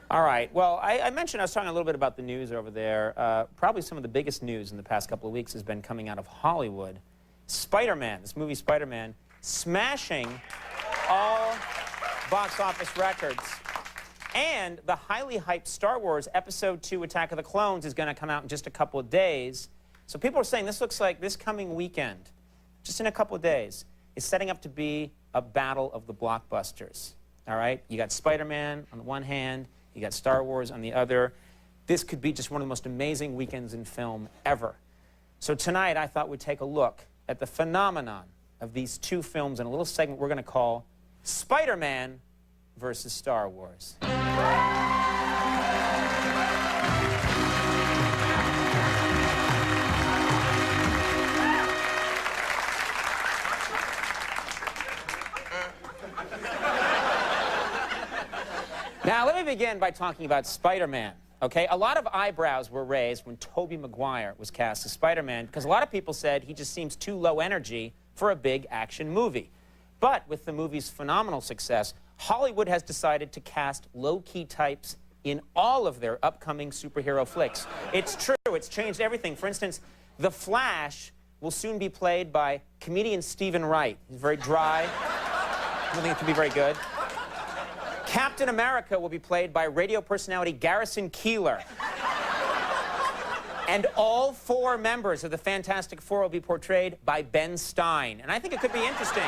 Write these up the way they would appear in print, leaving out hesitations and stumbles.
All right. Well, I mentioned I was talking a little bit about the news over there. Probably some of the biggest news in the past couple of weeks has been coming out of Hollywood. Spider-Man, this movie Spider-Man, smashing all box office records. And the highly hyped Star Wars Episode 2 Attack of the Clones is going to come out in just a couple of days. So people are saying this looks like this coming weekend, just in a couple of days, is setting up to be a battle of the blockbusters. All right? You got Spider-Man on the one hand, you got Star Wars on the other. This could be just one of the most amazing weekends in film ever. So tonight I thought we'd take a look at the phenomenon of these two films in a little segment we're going to call Spider-Man versus Star Wars. Now, let me begin by talking about Spider-Man, okay? A lot of eyebrows were raised when Tobey Maguire was cast as Spider-Man because a lot of people said he just seems too low energy for a big action movie. But with the movie's phenomenal success, Hollywood has decided to cast low-key types in all of their upcoming superhero flicks. It's true, it's changed everything. For instance, The Flash will soon be played by comedian Stephen Wright. He's very dry. I don't think it could be very good. Captain America will be played by radio personality Garrison Keillor. And all four members of the Fantastic Four will be portrayed by Ben Stein. And I think it could be interesting.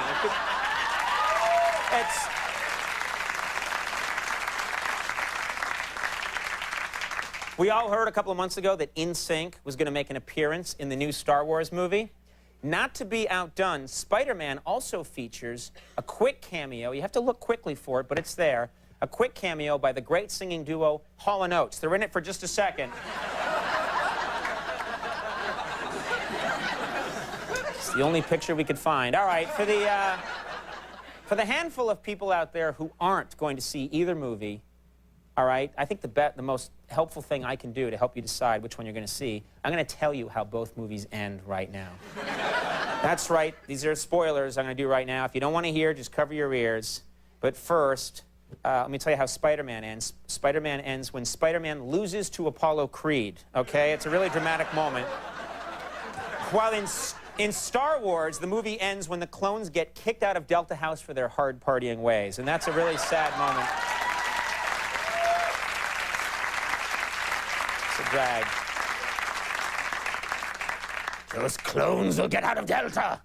We all heard a couple of months ago that NSYNC was going to make an appearance in the new Star Wars movie. Not to be outdone, Spider-Man also features a quick cameo. You have to look quickly for it, but it's there. A quick cameo by the great singing duo Hall & Oates. They're in it for just a second. It's the only picture we could find. All right, for the handful of people out there who aren't going to see either movie, all right, I think the most helpful thing I can do to help you decide which one you're going to see, I'm going to tell you how both movies end right now. That's right. These are spoilers I'm going to do right now. If you don't want to hear, just cover your ears. But first, let me tell you how Spider-Man ends. Spider-Man ends when Spider-Man loses to Apollo Creed, okay? It's a really dramatic moment. While in Star Wars, the movie ends when the clones get kicked out of Delta House for their hard partying ways. And that's a really sad moment. Drag. Those clones will get out of Delta.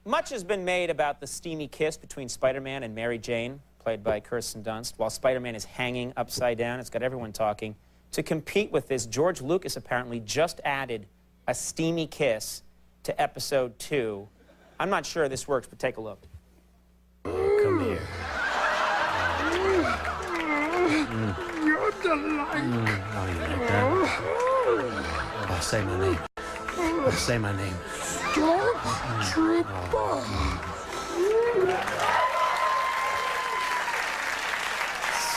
Much has been made about the steamy kiss between Spider-Man and Mary Jane, played by Kirsten Dunst, while Spider-Man is hanging upside down. It's got everyone talking. To compete with this, George Lucas apparently just added a steamy kiss to Episode 2. I'm not sure this works, but take a look. Come here. You're delight. Oh, you like that? Oh, say my name. Say my name. Stormtrooper.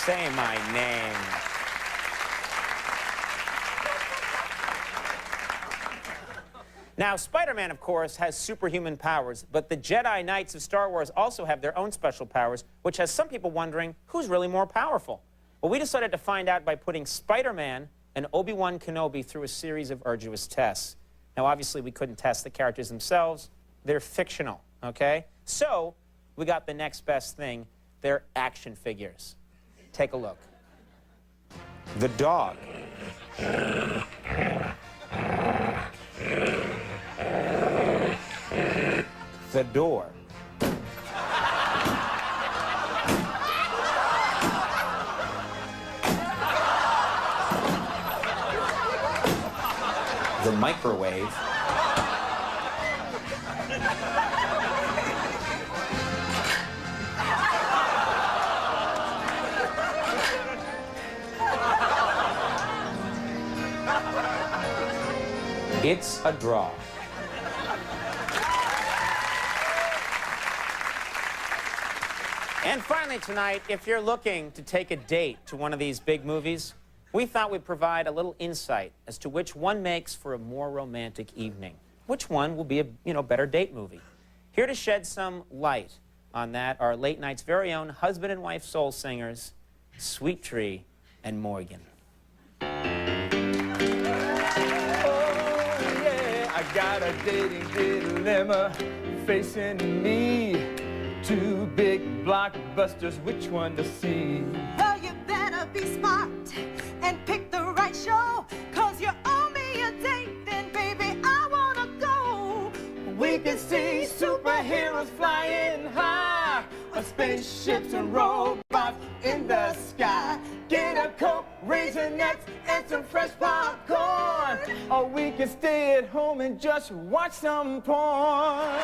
Say my name. Now, Spider-Man, of course, has superhuman powers, but the Jedi Knights of Star Wars also have their own special powers, which has some people wondering who's really more powerful. Well, we decided to find out by putting Spider-Man and Obi-Wan Kenobi through a series of arduous tests. Now, obviously, we couldn't test the characters themselves. They're fictional, okay? So, we got the next best thing. They're action figures. Take a look. The dog. The door. The microwave. It's a draw. And finally tonight, if you're looking to take a date to one of these big movies, we thought we'd provide a little insight as to which one makes for a more romantic evening. Which one will be a, better date movie. Here to shed some light on that are late night's very own husband and wife soul singers, Sweet Tree and Morgan. Oh, yeah, I got a dating dilemma facing me. Two big blockbusters, which one to see? Well, you better be smart and pick the right show, 'cause you owe me a date, and baby, I wanna go. We can see superheroes flying high, or spaceships and robots in the sky. Get a Coke, Raisinets, and some fresh popcorn. Or we can stay at home and just watch some porn.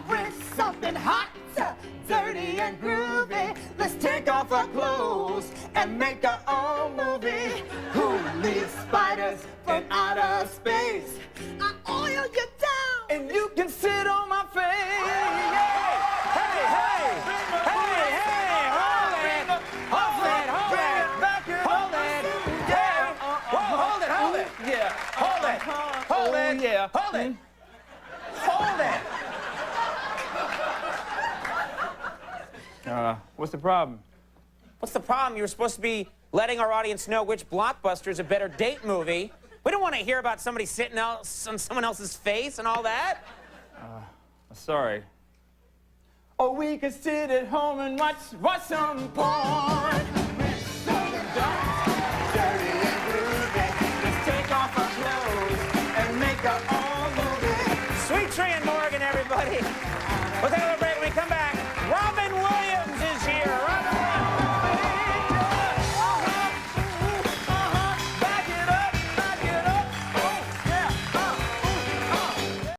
With something hot, dirty, and groovy, let's take off our clothes and make our own movie. Who needs spiders in outer space? I oil you down. And you can sit on my face. Yeah. Hey, hey! Hey, hey! Hold it! Hold it! Hold it! Hold it! Yeah! Whoa, hold it! Hold it! Yeah. Hold it! Hold it! Yeah. Hold it! Hold it! What's the problem? What's the problem? You were supposed to be letting our audience know which blockbuster is a better date movie. We don't want to hear about somebody sitting else on someone else's face and all that. Sorry. Or we could sit at home and watch some porn.